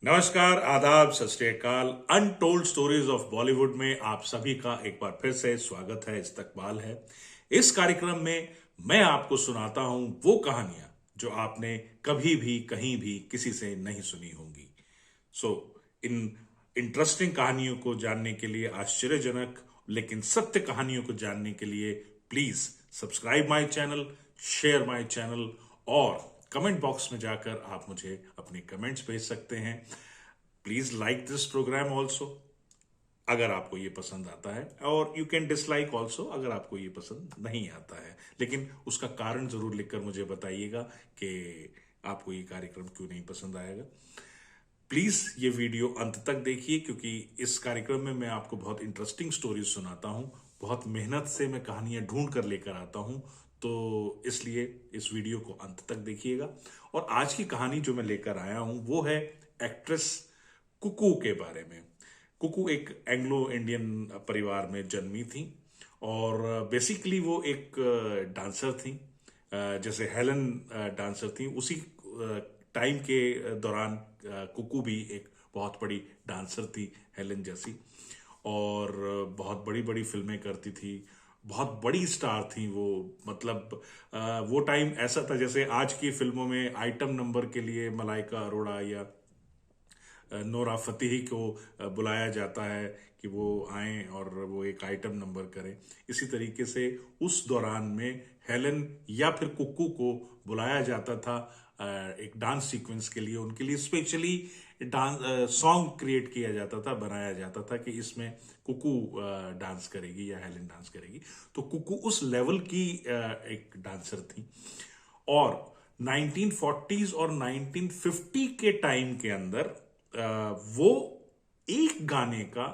नमस्कार, आदाब, सत श्री अकाल। अनटोल्ड स्टोरीज ऑफ बॉलीवुड में आप सभी का एक बार फिर से स्वागत है, इस्तकबाल है। इस कार्यक्रम में मैं आपको सुनाता हूं वो कहानियां जो आपने कभी भी कहीं भी किसी से नहीं सुनी होंगी। सो इन इंटरेस्टिंग कहानियों को जानने के लिए, आश्चर्यजनक लेकिन सत्य कहानियों को जानने के लिए please subscribe my channel, share my channel और कमेंट बॉक्स में जाकर आप मुझे अपने कमेंट्स भेज सकते हैं। Please like this programme also अगर आपको ये पसंद आता है, और यू कैन डिसलाइक ऑल्सो अगर आपको ये पसंद नहीं आता है, लेकिन उसका कारण जरूर लिखकर मुझे बताइएगा कि आपको ये कार्यक्रम क्यों नहीं पसंद आएगा। प्लीज ये वीडियो अंत तक देखिए, क्योंकि इस कार्यक्रम में मैं आपको बहुत इंटरेस्टिंग स्टोरीज सुनाता हूं। बहुत मेहनत से मैं कहानियां ढूंढ कर लेकर आता हूं, तो इसलिए इस वीडियो को अंत तक देखिएगा। और आज की कहानी जो मैं लेकर आया हूं वो है एक्ट्रेस कुकू के बारे में। कुकू एक एंग्लो इंडियन परिवार में जन्मी थी, और बेसिकली वो एक डांसर थी। जैसे हेलन डांसर थी, उसी टाइम के दौरान कुकू भी एक बहुत बड़ी डांसर थी, हेलन जैसी। और बहुत बड़ी बड़ी फिल्में करती थी, बहुत बड़ी स्टार थी वो। मतलब वो टाइम ऐसा था जैसे आज की फिल्मों में आइटम नंबर के लिए मलाइका अरोड़ा या नोरा फतेही को बुलाया जाता है कि वो आए और वो एक आइटम नंबर करें। इसी तरीके से उस दौरान में हेलन या फिर कुक्कू को बुलाया जाता था एक डांस सीक्वेंस के लिए। उनके लिए स्पेशली डांस सॉन्ग क्रिएट किया जाता था, बनाया जाता था कि इसमें कुकू डांस करेगी या हेलन डांस करेगी। तो कुकू उस लेवल की एक डांसर थी। और 1940s और 1950 के टाइम के अंदर वो एक गाने का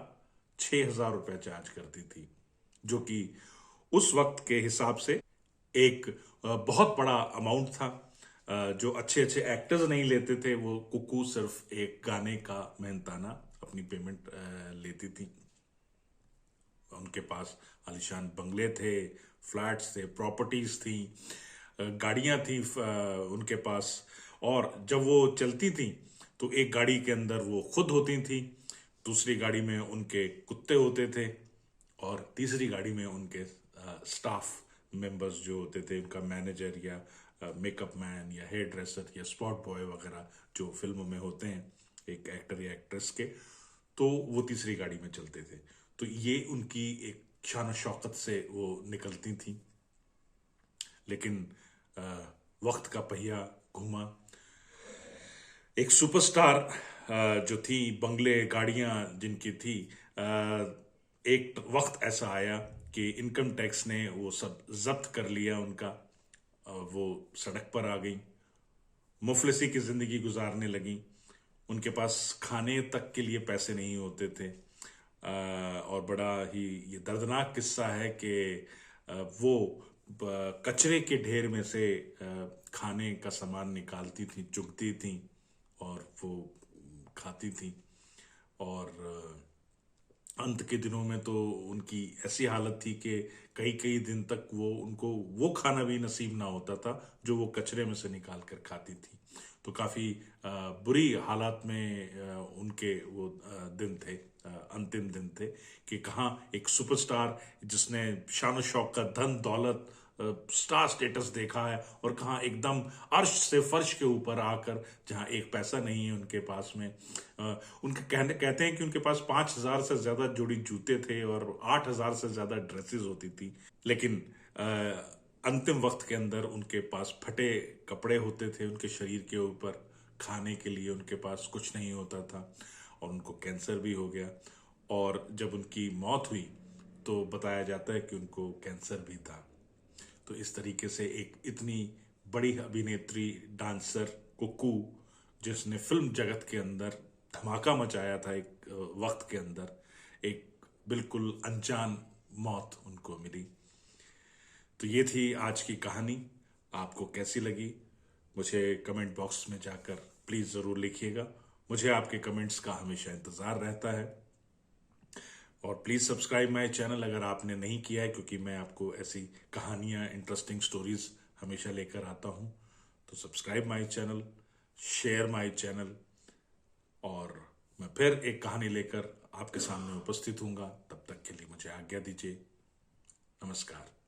6,000 रुपया चार्ज करती थी, जो कि उस वक्त के हिसाब से एक बहुत बड़ा अमाउंट था। जो अच्छे अच्छे एक्टर्स नहीं लेते थे, वो कुकू सिर्फ एक गाने का मेहनताना अपनी पेमेंट लेती थी। उनके पास आलिशान बंगले थे, फ्लैट्स थे, प्रॉपर्टीज थी, गाड़ियां थी उनके पास। और जब वो चलती थी तो एक गाड़ी के अंदर वो खुद होती थी, दूसरी गाड़ी में उनके कुत्ते होते थे, और तीसरी गाड़ी में उनके स्टाफ मेंबर्स जो होते थे, उनका मैनेजर या मेकअप मैन या हेयर ड्रेसर या स्पॉट बॉय वगैरह जो फिल्मों में होते हैं एक एक्टर या एक्ट्रेस के, तो वो तीसरी गाड़ी में चलते थे। तो ये उनकी एक शान शौकत से वो निकलती थी। लेकिन अ, वक्त का पहिया घूमा। एक सुपरस्टार जो थी, बंगले गाड़ियां जिनकी थी, एक वक्त ऐसा आया कि इनकम टैक्स ने वो सब जब्त कर लिया उनका। वो सड़क पर आ गई, मुफलिसी की जिंदगी गुजारने लगी। उनके पास खाने तक के लिए पैसे नहीं होते थे। और बड़ा ही ये दर्दनाक किस्सा है कि वो कचरे के ढेर में से खाने का सामान निकालती थी, चुगती थी और वो खाती थी। और अंत के दिनों में तो उनकी ऐसी हालत थी कि कई कई दिन तक वो उनको वो खाना भी नसीब ना होता था जो वो कचरे में से निकाल कर खाती थी। तो काफ़ी बुरी हालात में उनके वो दिन थे, अंतिम दिन थे, कि कहाँ एक सुपरस्टार जिसने शान शौकत, धन दौलत, स्टार स्टेटस देखा है, और कहाँ एकदम अर्श से फर्श के ऊपर आकर जहाँ एक पैसा नहीं है उनके पास में। उनके कहते हैं कि उनके पास 5,000 से ज्यादा जोड़ी जूते थे और 8,000 से ज्यादा ड्रेसेस होती थी। लेकिन अंतिम वक्त के अंदर उनके पास फटे कपड़े होते थे उनके शरीर के ऊपर, खाने के लिए उनके पास कुछ नहीं होता था, और उनको कैंसर भी हो गया। और जब उनकी मौत हुई तो बताया जाता है कि उनको कैंसर भी था। तो इस तरीके से एक इतनी बड़ी अभिनेत्री, डांसर कुकू, जिसने फिल्म जगत के अंदर धमाका मचाया था एक वक्त के अंदर, एक बिल्कुल अनजान मौत उनको मिली। तो ये थी आज की कहानी। आपको कैसी लगी मुझे कमेंट बॉक्स में जाकर प्लीज़ ज़रूर लिखिएगा। मुझे आपके कमेंट्स का हमेशा इंतज़ार रहता है। और प्लीज़ सब्सक्राइब माय चैनल अगर आपने नहीं किया है, क्योंकि मैं आपको ऐसी कहानियाँ, इंटरेस्टिंग स्टोरीज हमेशा लेकर आता हूँ। तो subscribe my channel, share my channel, और मैं फिर एक कहानी लेकर आपके सामने उपस्थित हूंगा। तब तक के लिए मुझे आज्ञा दीजिए। नमस्कार।